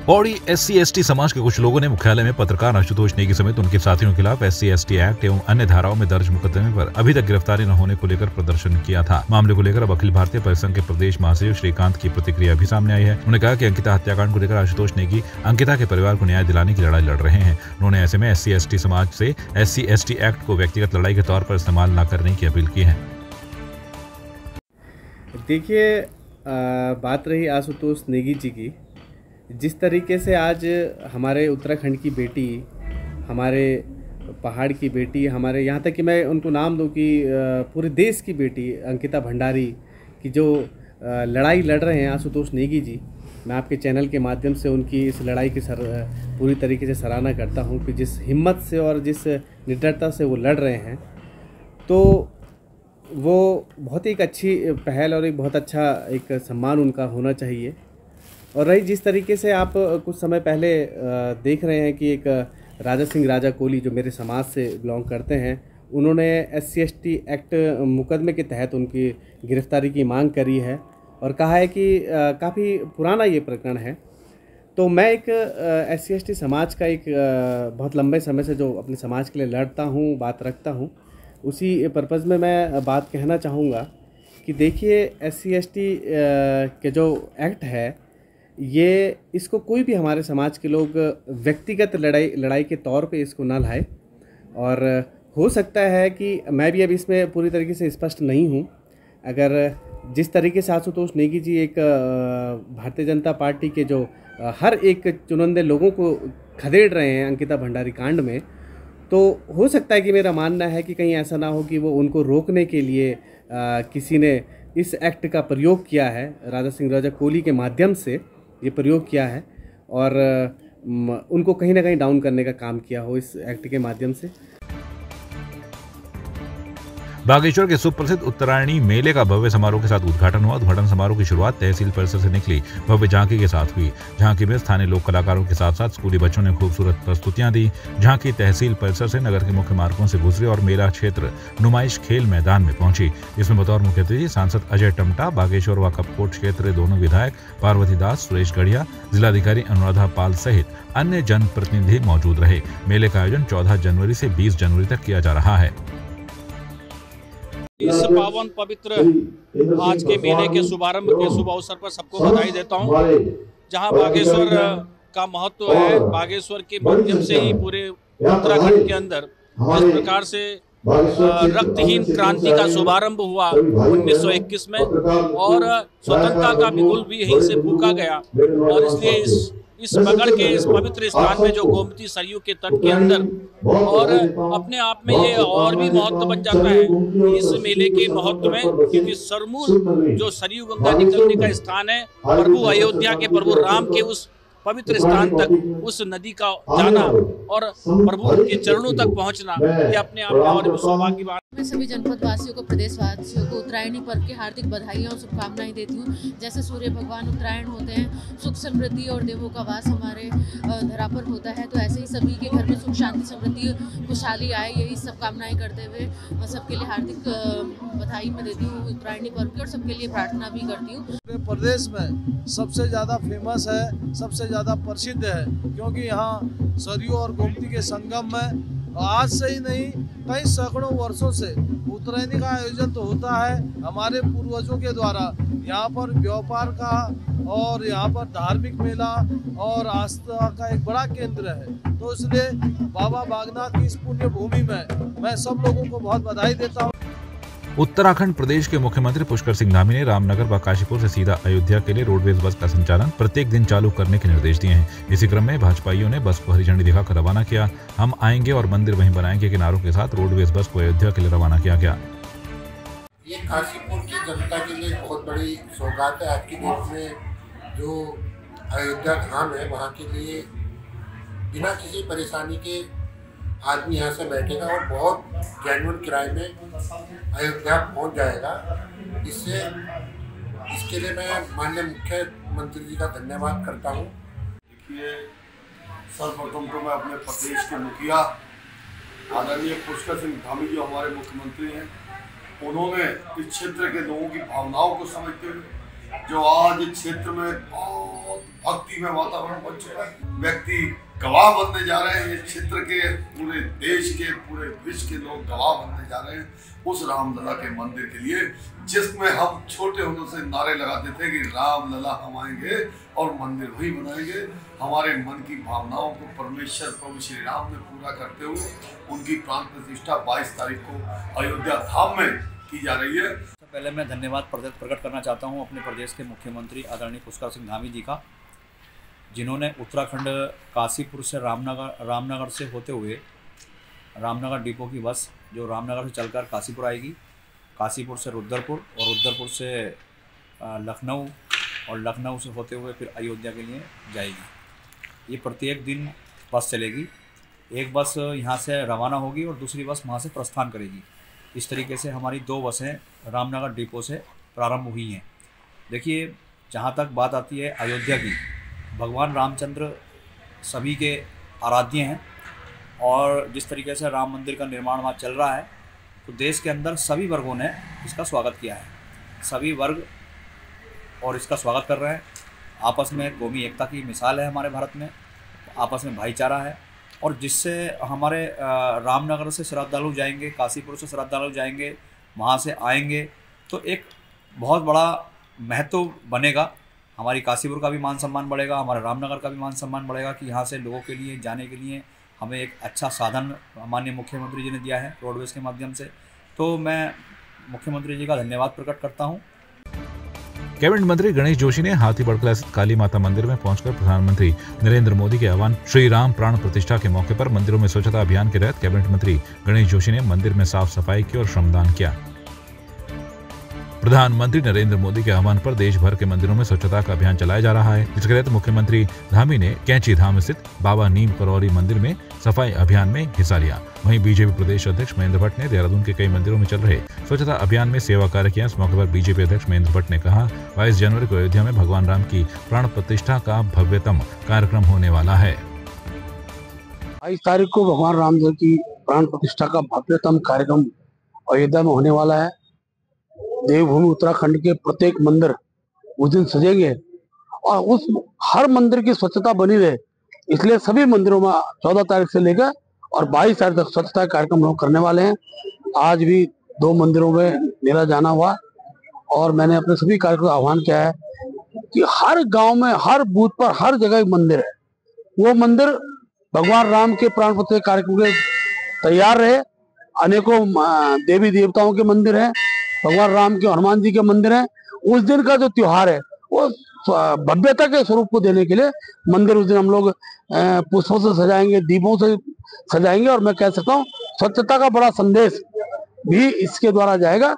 Pauri SC/ST समाज के कुछ लोगों ने मुख्यालय में पत्रकार आशुतोष नेगी समेत उनके साथियों के खिलाफ SC/ST एक्ट एवं अन्य धाराओं में दर्ज मुकदमे पर अभी तक गिरफ्तारी न होने को लेकर प्रदर्शन किया था। मामले को लेकर अब अखिल भारतीय परिसंघ के प्रदेश महासचिव श्रीकांत की प्रतिक्रिया भी सामने आई है। उन्होंने कहा कि अंकिता हत्याकांड को लेकर आशुतोष नेगी अंकिता के परिवार को न्याय दिलाने की लड़ाई लड़ रहे हैं। उन्होंने ऐसे में SC/ST समाज से SC/ST एक्ट को व्यक्तिगत लड़ाई के तौर पर इस्तेमाल न करने की अपील की है। देखिए, बात रही आशुतोष नेगी जी की, जिस तरीके से आज हमारे उत्तराखंड की बेटी, हमारे पहाड़ की बेटी, हमारे यहाँ तक कि मैं उनको नाम दूँ कि पूरे देश की बेटी अंकिता भंडारी की जो लड़ाई लड़ रहे हैं आशुतोष नेगी जी, मैं आपके चैनल के माध्यम से उनकी इस लड़ाई की पूरी तरीके से सराहना करता हूँ कि जिस हिम्मत से और जिस निडरता से वो लड़ रहे हैं, तो वो बहुत ही एक अच्छी पहल और एक बहुत अच्छा एक सम्मान उनका होना चाहिए। और रही जिस तरीके से आप कुछ समय पहले देख रहे हैं कि एक राजा सिंह राजा कोली जो मेरे समाज से बिलोंग करते हैं, उन्होंने SC/ST एक्ट मुकदमे के तहत उनकी गिरफ्तारी की मांग करी है और कहा है कि काफ़ी पुराना ये प्रकरण है। तो मैं एक SC/ST समाज का एक बहुत लंबे समय से जो अपने समाज के लिए लड़ता हूँ, बात रखता हूँ, उसी पर्पज़ में मैं बात कहना चाहूँगा कि देखिए, SC/ST के जो एक्ट है, ये इसको कोई भी हमारे समाज के लोग व्यक्तिगत लड़ाई के तौर पे इसको ना लाए। और हो सकता है कि मैं भी अब इसमें पूरी तरीके से स्पष्ट नहीं हूँ। अगर जिस तरीके से आशुतोष नेगी जी एक भारतीय जनता पार्टी के जो हर एक चुनिंदे लोगों को खदेड़ रहे हैं अंकिता भंडारी कांड में, तो हो सकता है कि मेरा मानना है कि कहीं ऐसा ना हो कि वो उनको रोकने के लिए किसी ने इस एक्ट का प्रयोग किया है, राजा सिंह राजा कोली के माध्यम से ये प्रयोग किया है और उनको कहीं ना कहीं डाउन करने का काम किया हो इस एक्ट के माध्यम से। बागेश्वर के सुप्रसिद्ध उत्तरायणी मेले का भव्य समारोह के साथ उद्घाटन हुआ। उद्घाटन समारोह की शुरुआत तहसील परिसर से निकली भव्य झांकी के साथ हुई। झांकी में स्थानीय लोक कलाकारों के साथ साथ स्कूली बच्चों ने खूबसूरत प्रस्तुतियां दी। झांकी तहसील परिसर से नगर के मुख्य मार्गों से गुजरी और मेला क्षेत्र नुमाइश खेल मैदान में पहुंची। इसमें बतौर मुख्य अतिथि सांसद अजय टमटा, बागेश्वर व कपकोट क्षेत्र दोनों विधायक पार्वती दास, सुरेश गढ़िया, जिलाधिकारी अनुराधा पाल सहित अन्य जनप्रतिनिधि मौजूद रहे। मेले का आयोजन 14 जनवरी से 20 जनवरी तक किया जा रहा है। इस पावन पवित्र आज के मेले के शुभारंभ के शुभ अवसर पर सबको बधाई देता हूं। जहां बागेश्वर का महत्व है, बागेश्वर के माध्यम से ही पूरे उत्तराखंड के अंदर जिस प्रकार से रक्तहीन क्रांति का शुभारंभ हुआ 1921 में और स्वतंत्रता का बिगुल भी यहीं से फूंका गया। और इसलिए इस बगड़ के इस पवित्र स्थान में जो गोमती सरयू के तट के अंदर और अपने आप में ये और भी महत्व बन जाता है इस मेले के महत्व में, क्योंकि सरमूल जो सरयू गंगा निकलने का स्थान है, प्रभु अयोध्या के प्रभु राम के उस पवित्र स्थान तक उस नदी का जाना और प्रभु के चरणों तक पहुंचना, ये अपने आप में और भी सौभाग्य की बात। मैं सभी जनपद वासियों को, प्रदेश वासियों को उत्तरायणी पर्व की हार्दिक बधाइयाँ और शुभकामनाएं देती हूँ। जैसे सूर्य भगवान उत्तरायण होते हैं, सुख समृद्धि और देवों का वास हमारे धरा पर होता है, तो ऐसे ही सभी के घर में सुख शांति समृद्धि खुशहाली आए, यही सब कामनाएं करते हुए मैं सबके लिए हार्दिक बधाई मैं देती हूँ उत्तरायणी पर्व की और सबके लिए प्रार्थना भी करती हूँ। प्रदेश में सबसे ज़्यादा फेमस है, सबसे ज़्यादा प्रसिद्ध है, क्योंकि यहाँ सरयू और गोमती के संगम में आज से ही नहीं कई सैकड़ों वर्षों से उत्तरायणी का आयोजन तो होता है हमारे पूर्वजों के द्वारा। यहाँ पर व्यापार का और यहाँ पर धार्मिक मेला और आस्था का एक बड़ा केंद्र है, तो इसलिए बाबा बागनाथ की इस पुण्य भूमि में मैं सब लोगों को बहुत बधाई देता हूँ। उत्तराखंड प्रदेश के मुख्यमंत्री पुष्कर सिंह धामी ने रामनगर व काशीपुर से सीधा अयोध्या के लिए रोडवेज बस का संचालन प्रत्येक दिन चालू करने के निर्देश दिए हैं। इसी क्रम में भाजपाइयों ने बस को हरी झंडी दिखाकर रवाना किया। हम आएंगे और मंदिर वहीं बनाएंगे के नारों के साथ रोडवेज बस को अयोध्या के लिए रवाना किया गया। ये काशीपुर की जनता के लिए बहुत बड़ी सौगात है। आज की डेट में जो अयोध्या धाम है, वहाँ के लिए बिना किसी परेशानी के आदमी यहाँ से बैठेगा और बहुत जेन्युइन किराए में अयोध्या पहुँच जाएगा। इसके लिए मैं माननीय मुख्यमंत्री जी का धन्यवाद करता हूँ। देखिए, सर्वप्रथम तो मैं अपने प्रदेश के मुखिया आदरणीय पुष्कर सिंह धामी जो हमारे मुख्यमंत्री हैं, उन्होंने इस क्षेत्र के लोगों की भावनाओं को समझते हुए जो आज इस क्षेत्र में बहुत भक्तिमय वातावरण बन चुका है। व्यक्ति गवाह बनने जा रहे हैं, इस क्षेत्र के, पूरे देश के, पूरे विश्व के लोग गवाह बनने जा रहे हैं उस रामलला के मंदिर के लिए, जिसमें हम छोटे होने से नारे लगाते थे कि रामलला हम आएंगे और मंदिर वही बनाएंगे। हमारे मन की भावनाओं को परमेश्वर प्रभु श्री राम ने पूरा करते हुए उनकी प्राण प्रतिष्ठा 22 तारीख को अयोध्या धाम में की जा रही है। पहले मैं धन्यवाद प्रकट करना चाहता हूं अपने प्रदेश के मुख्यमंत्री आदरणीय पुष्कर सिंह धामी जी का, जिन्होंने उत्तराखंड काशीपुर से रामनगर से होते हुए रामनगर डिपो की बस जो रामनगर से चलकर काशीपुर आएगी, काशीपुर से रुद्रपुर और रुद्रपुर से लखनऊ और लखनऊ से होते हुए फिर अयोध्या के लिए जाएगी। ये प्रत्येक दिन बस चलेगी, एक बस यहाँ से रवाना होगी और दूसरी बस वहाँ से प्रस्थान करेगी। इस तरीके से हमारी 2 बसें रामनगर डिपो से प्रारंभ हुई हैं। देखिए, जहाँ तक बात आती है अयोध्या की, भगवान रामचंद्र सभी के आराध्य हैं और जिस तरीके से राम मंदिर का निर्माण वहाँ चल रहा है तो देश के अंदर सभी वर्गों ने इसका स्वागत किया है। सभी वर्ग और इसका स्वागत कर रहे हैं। आपस में कौमी एकता की मिसाल है हमारे भारत में, आपस में भाईचारा है और जिससे हमारे रामनगर से श्रद्धालु जाएंगे, काशीपुर से श्रद्धालु जाएंगे, वहाँ से आएंगे तो एक बहुत बड़ा महत्व बनेगा। हमारी काशीपुर का भी मान सम्मान बढ़ेगा, हमारे रामनगर का भी मान सम्मान बढ़ेगा कि यहाँ से लोगों के लिए जाने के लिए हमें एक अच्छा साधन माननीय मुख्यमंत्री जी ने दिया है रोडवेज़ के माध्यम से। तो मैं मुख्यमंत्री जी का धन्यवाद प्रकट करता हूँ। कैबिनेट मंत्री गणेश जोशी ने हाथीबड़कला स्थित काली माता मंदिर में पहुंचकर प्रधानमंत्री नरेंद्र मोदी के आह्वान श्री राम प्राण प्रतिष्ठा के मौके पर मंदिरों में स्वच्छता अभियान के तहत कैबिनेट मंत्री गणेश जोशी ने मंदिर में साफ सफाई की और श्रमदान किया। प्रधानमंत्री नरेंद्र मोदी के आह्वान पर देश भर के मंदिरों में स्वच्छता का अभियान चलाया जा रहा है, जिसके तहत मुख्यमंत्री धामी ने कैंची धाम स्थित बाबा नीम करौरी मंदिर में सफाई अभियान में हिस्सा लिया। वहीं बीजेपी प्रदेश अध्यक्ष महेंद्र भट्ट ने देहरादून के कई मंदिरों में चल रहे स्वच्छता अभियान में सेवा कार्य किया। इस मौके पर बीजेपी अध्यक्ष महेंद्र भट्ट ने कहा, 22 जनवरी को अयोध्या में भगवान राम की प्राण प्रतिष्ठा का भव्यतम कार्यक्रम होने वाला है। 22 तारीख को भगवान राम जी की प्राण प्रतिष्ठा का भव्यतम कार्यक्रम अयोध्या में होने वाला है। देवभूमि उत्तराखंड के प्रत्येक मंदिर उस दिन सजेंगे और उस हर मंदिर की स्वच्छता बनी रहे, इसलिए सभी मंदिरों में 14 तारीख से लेकर और 22 तारीख तक स्वच्छता कार्यक्रम लोग करने वाले हैं। आज भी 2 मंदिरों में मेरा जाना हुआ और मैंने अपने सभी कार्यक्रम का आह्वान किया है कि हर गांव में, हर बूथ पर, हर जगह एक मंदिर है, वो मंदिर भगवान राम के प्राण प्रतिष्ठा कार्यक्रम के तैयार रहे। अनेकों देवी देवताओं के मंदिर हैं, भगवान राम के, हनुमान जी के मंदिर हैं। उस दिन का जो त्योहार है वो भव्यता के स्वरूप को देने के लिए मंदिर उस दिन हम लोग पुष्पों से सजाएंगे, दीपों से सजाएंगे और मैं कह सकता हूँ स्वच्छता का बड़ा संदेश भी इसके द्वारा जाएगा।